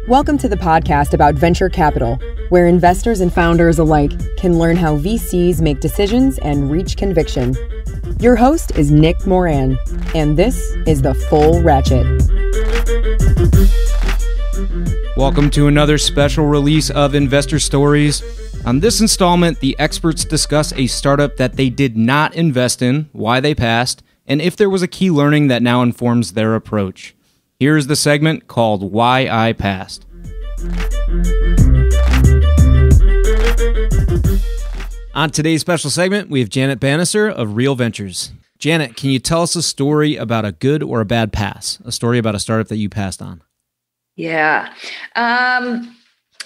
Welcome to the podcast about venture capital, where investors and founders alike can learn how VCs make decisions and reach conviction. Your host is Nick Moran, and this is the Full Ratchet. Welcome to another special release of Investor Stories. On this installment, the experts discuss a startup that they did not invest in, why they passed, and if there was a key learning that now informs their approach. Here's the segment called Why I Passed. On today's special segment, we have Janet Bannister of Real Ventures. Janet, can you tell us a story about a good or a bad pass? A story about a startup that you passed on? Yeah.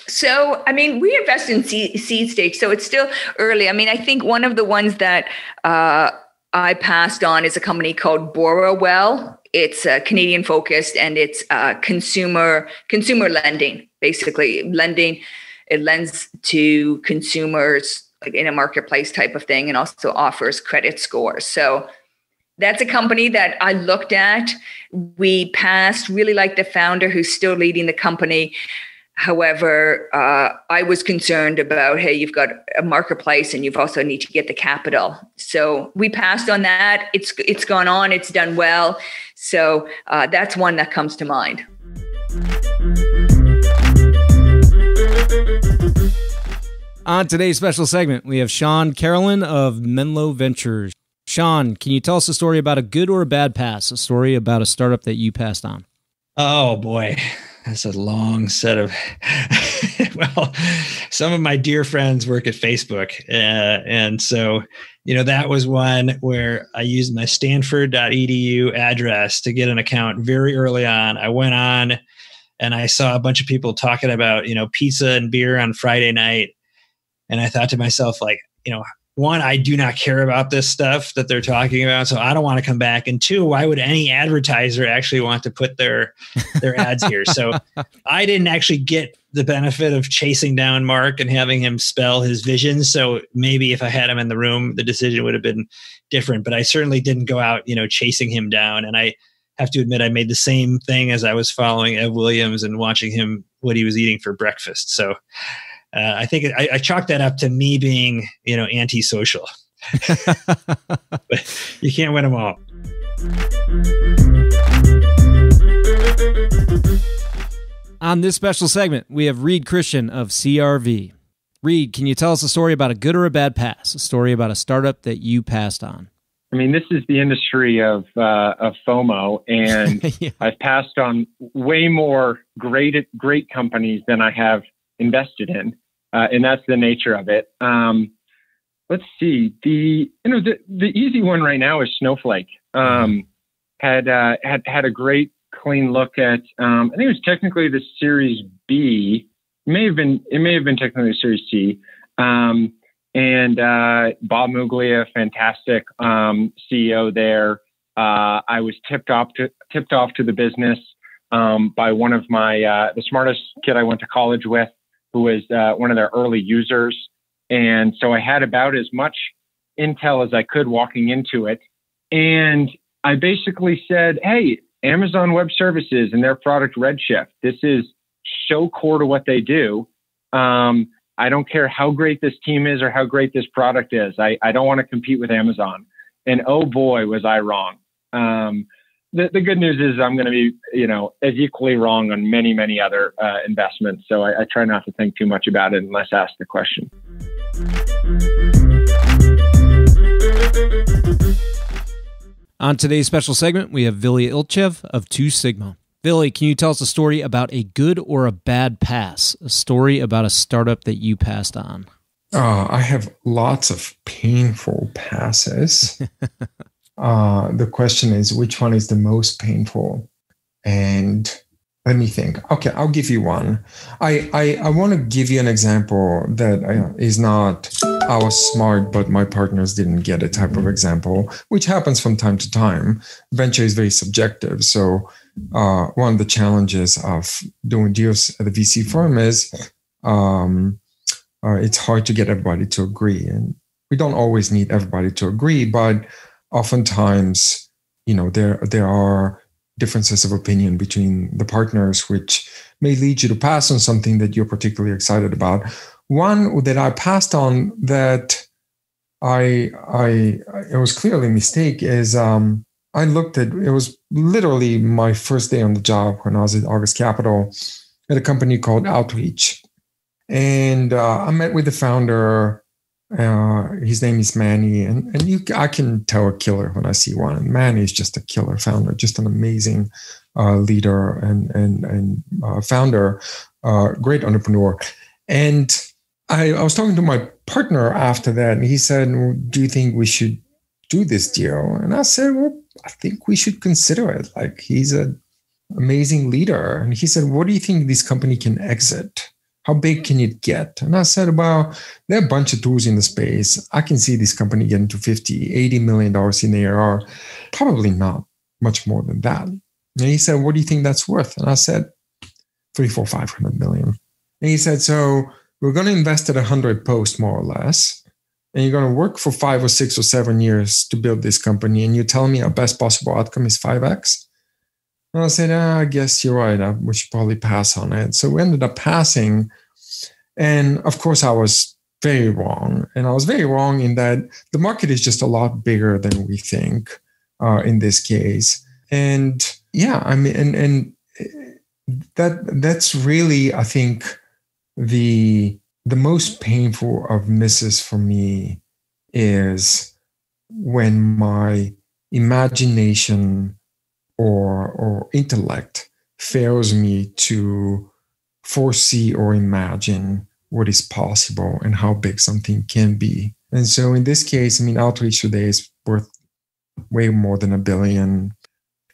We invest in seed stage, so it's still early. I think one of the ones that I passed on is a company called Borrowell. It's Canadian focused, and it's consumer lending, basically lending. It lends to consumers like in a marketplace type of thing, and also offers credit scores. So that's a company that I looked at. We passed, really like the founder who's still leading the company. However, I was concerned about, hey, you've got a marketplace and you've also need to get the capital. So we passed on that. It's gone on. It's done well. So that's one that comes to mind. On today's special segment, we have Shawn Carolan of Menlo Ventures. Shawn, can you tell us a story about a good or a bad pass? A story about a startup that you passed on? Oh, boy. That's a long set of, well, some of my dear friends work at Facebook. And so, that was one where I used my stanford.edu address to get an account very early on. I went on and I saw a bunch of people talking about, pizza and beer on Friday night. And I thought to myself, one, I do not care about this stuff that they're talking about, so I don't want to come back. And two, why would any advertiser actually want to put their ads here? So I didn't actually get the benefit of chasing down Mark and having him spell his vision. So maybe if I had him in the room, the decision would have been different. But I certainly didn't go out, chasing him down. And I have to admit, I made the same thing as I was following Ev Williams and watching him, what he was eating for breakfast. So I think I chalked that up to me being, antisocial. But you can't win them all. On this special segment, we have Reid Christian of CRV. Reid, can you tell us a story about a good or a bad pass? A story about a startup that you passed on? This is the industry of FOMO, and yeah. I've passed on way more great companies than I have invested in. And that's the nature of it. Let's see. The easy one right now is Snowflake. Had a great clean look at. I think it was technically the Series B. It may have been technically the Series C. And Bob Muglia, fantastic CEO there. I was tipped off to the business by one of my the smartest kid I went to college with, who was one of their early users. And so I had about as much intel as I could walking into it. And I basically said, hey, Amazon Web Services and their product Redshift, this is so core to what they do. I don't care how great this team is or how great this product is. I don't want to compete with Amazon. And oh boy, was I wrong. The good news is I'm going to be, as equally wrong on many, many other investments. So I try not to think too much about it unless asked the question. On today's special segment, we have Villi Iltchev of 2 Sigma. Villi, can you tell us a story about a good or a bad pass? A story about a startup that you passed on? I have lots of painful passes. The question is, which one is the most painful? And let me think. Okay, I'll give you one. I want to give you an example that is not, I was smart, but my partners didn't get a type of example, which happens from time to time. Venture is very subjective. So one of the challenges of doing deals at the VC firm is it's hard to get everybody to agree. And we don't always need everybody to agree, but oftentimes, there are differences of opinion between the partners, which may lead you to pass on something that you're particularly excited about. One that I passed on that it was clearly a mistake is I looked at, it was literally my first day on the job when I was at August Capital at a company called Outreach. And I met with the founder. His name is Manny, and I can tell a killer when I see one. And Manny is just a killer founder, just an amazing leader and founder, great entrepreneur. And I was talking to my partner after that, and he said, well, do you think we should do this deal? And I said, well, I think we should consider it. Like, he's an amazing leader. And he said, what do you think this company can exit? How big can it get? And I said, well, there are a bunch of tools in the space. I can see this company getting to $50, $80 million in ARR. Probably not much more than that. And he said, what do you think that's worth? And I said, 500 million. And he said, so we're going to invest at 100 post, more or less. And you're going to work for 5 or 6 or 7 years to build this company. And you tell me our best possible outcome is 5x? And I said, I guess you're right. We should probably pass on it. So we ended up passing. And of course, I was very wrong. And I was very wrong in that the market is just a lot bigger than we think in this case. And yeah, I mean, and that's really, I think, the most painful of misses for me is when my imagination or intellect fails me to foresee or imagine what is possible and how big something can be. And so in this case, I mean, Outreach today is worth way more than $1 billion,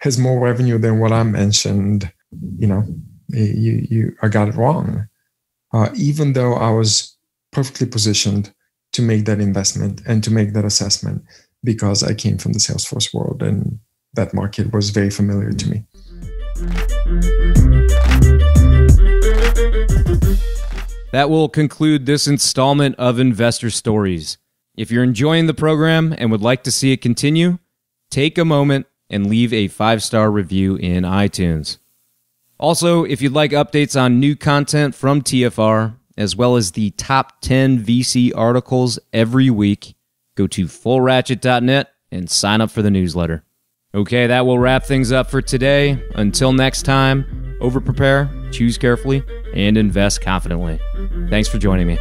has more revenue than what I mentioned. You know, I got it wrong. Even though I was perfectly positioned to make that investment and to make that assessment because I came from the Salesforce world and that market was very familiar to me. That will conclude this installment of Investor Stories. If you're enjoying the program and would like to see it continue, take a moment and leave a 5-star review in iTunes. Also, if you'd like updates on new content from TFR, as well as the top 10 VC articles every week, go to fullratchet.net and sign up for the newsletter. Okay, that will wrap things up for today. Until next time, over-prepare, choose carefully, and invest confidently. Thanks for joining me.